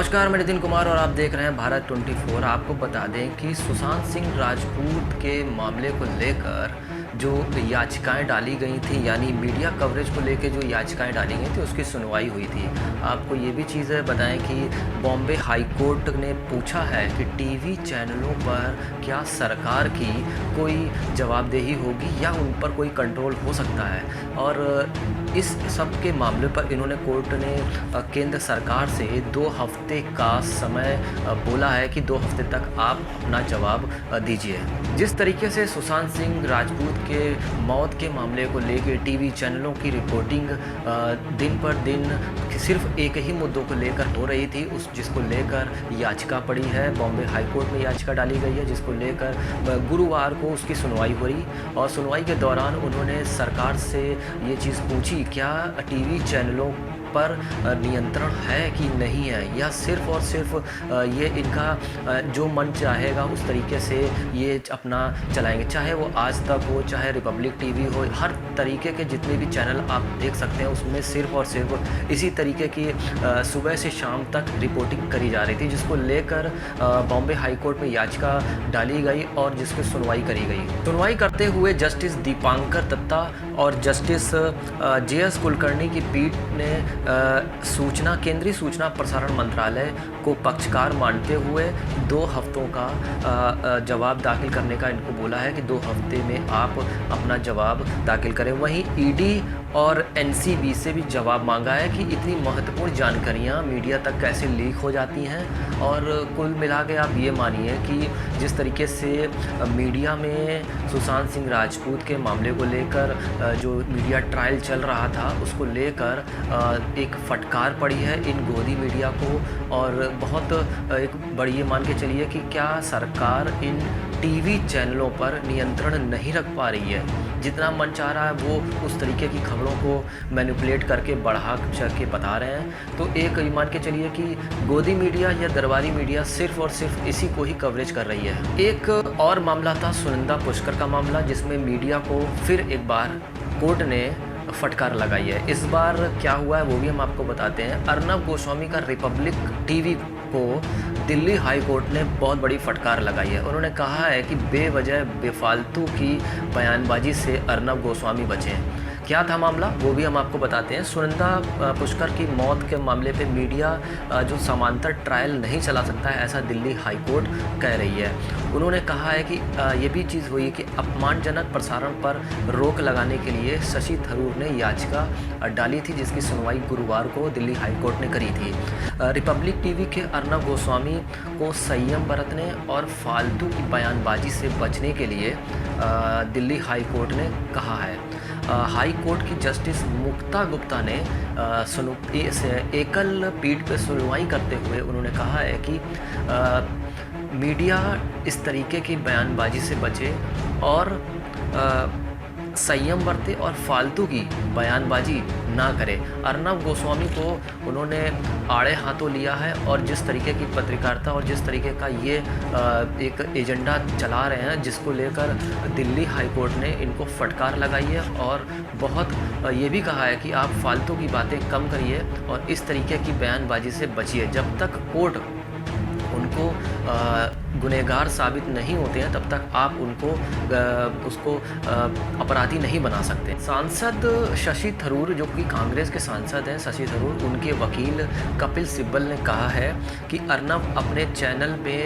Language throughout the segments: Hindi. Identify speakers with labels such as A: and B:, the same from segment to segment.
A: नमस्कार, मैं नितिन कुमार और आप देख रहे हैं भारत 24। आपको बता दें कि सुशांत सिंह राजपूत के मामले को लेकर जो याचिकाएं डाली गई थी, यानी मीडिया कवरेज को लेकर जो याचिकाएं डाली गई थी, उसकी सुनवाई हुई थी। आपको ये भी चीज़ें बताएं कि बॉम्बे हाई कोर्ट ने पूछा है कि टीवी चैनलों पर क्या सरकार की कोई जवाबदेही होगी या उन पर कोई कंट्रोल हो सकता है। और इस सब के मामले पर इन्होंने कोर्ट ने केंद्र सरकार से 2 हफ्ते का समय बोला है कि 2 हफ्ते तक आप अपना जवाब दीजिए। जिस तरीके से सुशांत सिंह राजपूत के मौत के मामले को लेकर टीवी चैनलों की रिपोर्टिंग दिन पर दिन सिर्फ एक ही मुद्दों को लेकर हो रही थी, जिसको लेकर याचिका पड़ी है। बॉम्बे हाई कोर्ट में याचिका डाली गई है, जिसको लेकर गुरुवार को उसकी सुनवाई हुई और सुनवाई के दौरान उन्होंने सरकार से ये चीज़ पूछी, क्या टीवी चैनलों पर नियंत्रण है कि नहीं है, या सिर्फ और सिर्फ ये इनका जो मन चाहेगा उस तरीके से ये अपना चलाएंगे। चाहे वो आज तक हो, चाहे रिपब्लिक टीवी हो, हर तरीके के जितने भी चैनल आप देख सकते हैं उसमें सिर्फ और सिर्फ इसी तरीके की सुबह से शाम तक रिपोर्टिंग करी जा रही थी, जिसको लेकर बॉम्बे हाई कोर्ट में याचिका डाली गई और जिसकी सुनवाई करी गई। सुनवाई करते हुए जस्टिस दीपांकर दत्ता और जस्टिस JS कुलकर्णी की पीठ ने केंद्रीय सूचना प्रसारण मंत्रालय को पक्षकार मानते हुए 2 हफ्तों का जवाब दाखिल करने का इनको बोला है कि 2 हफ्ते में आप अपना जवाब दाखिल करें। वहीं ED और NCB से भी जवाब मांगा है कि इतनी महत्वपूर्ण जानकारियां मीडिया तक कैसे लीक हो जाती हैं। और कुल मिला के आप ये मानिए कि जिस तरीके से मीडिया में सुशांत सिंह राजपूत के मामले को लेकर जो मीडिया ट्रायल चल रहा था, उसको लेकर एक फटकार पड़ी है इन गोदी मीडिया को। और बहुत एक बड़ी ये मान के चलिए कि क्या सरकार इन टीवी चैनलों पर नियंत्रण नहीं रख पा रही है। जितना मन चाह रहा है वो उस तरीके की खबरों को मैनिपुलेट करके बढ़ा चढ़ के बता रहे हैं। तो एक ये मान के चलिए कि गोदी मीडिया या दरबारी मीडिया सिर्फ और सिर्फ इसी को ही कवरेज कर रही है। एक और मामला था सुनंदा पुष्कर का मामला, जिसमें मीडिया को फिर एक बार कोर्ट ने फटकार लगाई है। इस बार क्या हुआ है वो भी हम आपको बताते हैं। अर्नब गोस्वामी का रिपब्लिक टीवी को दिल्ली हाई कोर्ट ने बहुत बड़ी फटकार लगाई है। उन्होंने कहा है कि बेवजह बेफालतू की बयानबाजी से अर्नब गोस्वामी बचें। क्या था मामला वो भी हम आपको बताते हैं। सुनंदा पुष्कर की मौत के मामले पे मीडिया जो समांतर ट्रायल नहीं चला सकता है, ऐसा दिल्ली हाई कोर्ट कह रही है। उन्होंने कहा है कि ये भी चीज़ हुई कि अपमानजनक प्रसारण पर रोक लगाने के लिए शशि थरूर ने याचिका डाली थी, जिसकी सुनवाई गुरुवार को दिल्ली हाई कोर्ट ने करी थी। रिपब्लिक टीवी के अर्नब गोस्वामी को संयम बरतने और फालतू की बयानबाजी से बचने के लिए दिल्ली हाई कोर्ट ने कहा है। हाई कोर्ट की जस्टिस मुक्ता गुप्ता ने एकल पीठ पर सुनवाई करते हुए उन्होंने कहा है कि मीडिया इस तरीके की बयानबाजी से बचे और संयम बरते और फालतू की बयानबाजी ना करे। अर्नब गोस्वामी को उन्होंने आड़े हाथों लिया है और जिस तरीके की पत्रकारिता और जिस तरीके का ये एक एजेंडा चला रहे हैं, जिसको लेकर दिल्ली हाई कोर्ट ने इनको फटकार लगाई है और बहुत ये भी कहा है कि आप फालतू की बातें कम करिए और इस तरीके की बयानबाजी से बचिए। जब तक कोर्ट उनको गुनहगार साबित नहीं होते हैं तब तक आप उसको अपराधी नहीं बना सकते। सांसद शशि थरूर, जो कि कांग्रेस के सांसद हैं, शशि थरूर, उनके वकील कपिल सिब्बल ने कहा है कि अर्नब अपने चैनल पे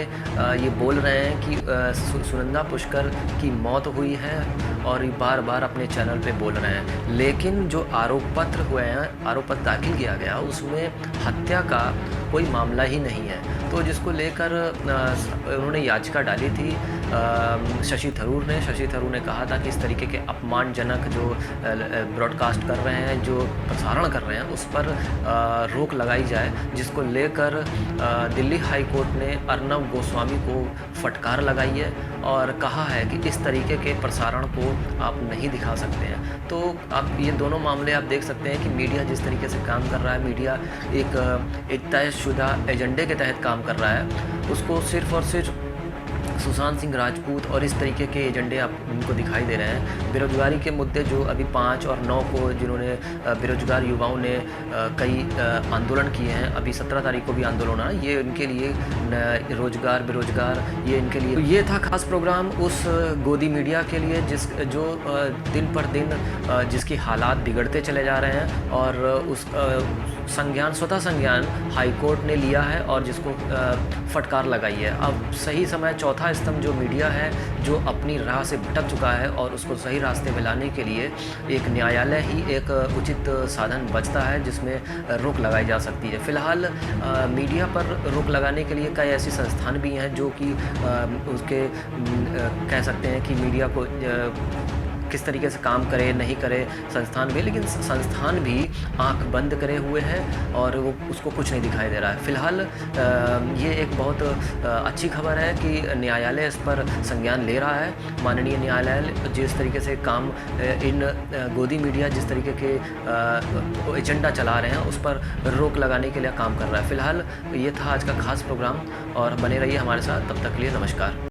A: ये बोल रहे हैं कि सुनंदा पुष्कर की मौत हुई है और बार बार अपने चैनल पे बोल रहे हैं, लेकिन जो आरोप पत्र हुए हैं, आरोप पत्र दाखिल किया गया, उसमें हत्या का कोई मामला ही नहीं है। तो जिसको लेकर उन्होंने याचिका डाली थी शशि थरूर ने कहा था कि इस तरीके के अपमानजनक जो ब्रॉडकास्ट कर रहे हैं, जो प्रसारण कर रहे हैं, उस पर रोक लगाई जाए, जिसको लेकर दिल्ली हाई कोर्ट ने अर्नब गोस्वामी को फटकार लगाई है और कहा है कि इस तरीके के प्रसारण को आप नहीं दिखा सकते हैं। तो आप ये दोनों मामले आप देख सकते हैं कि मीडिया जिस तरीके से काम कर रहा है, मीडिया एक तयशुदा एजेंडे के तहत काम कर रहा है, उसको सिर्फ और सिर्फ सुशांत सिंह राजपूत और इस तरीके के एजेंडे आप उनको दिखाई दे रहे हैं। बेरोज़गारी के मुद्दे जो अभी 5 और 9 को जिन्होंने बेरोज़गार युवाओं ने कई आंदोलन किए हैं, अभी 17 तारीख को भी आंदोलन है, ये इनके लिए रोज़गार बेरोज़गार ये इनके लिए। तो ये था खास प्रोग्राम उस गोदी मीडिया के लिए जो दिन पर दिन जिसकी हालात बिगड़ते चले जा रहे हैं और उस स्वतः संज्ञान हाई कोर्ट ने लिया है और जिसको फटकार लगाई है। अब सही समय चौथा स्तंभ जो मीडिया है जो अपनी राह से भटक चुका है और उसको सही रास्ते में लाने के लिए एक न्यायालय ही एक उचित साधन बचता है जिसमें रोक लगाई जा सकती है। फ़िलहाल मीडिया पर रोक लगाने के लिए कई ऐसी संस्थान भी हैं जो कि उसके कह सकते हैं कि मीडिया को किस तरीके से काम करे नहीं करे संस्थान भी, लेकिन संस्थान भी आंख बंद करे हुए हैं और वो उसको कुछ नहीं दिखाई दे रहा है। फ़िलहाल ये एक बहुत अच्छी खबर है कि न्यायालय इस पर संज्ञान ले रहा है। माननीय न्यायालय जिस तरीके से काम इन गोदी मीडिया जिस तरीके के एजेंडा चला रहे हैं उस पर रोक लगाने के लिए काम कर रहा है। फ़िलहाल ये था आज का खास प्रोग्राम और बने रहिए हमारे साथ, तब तक के लिए नमस्कार।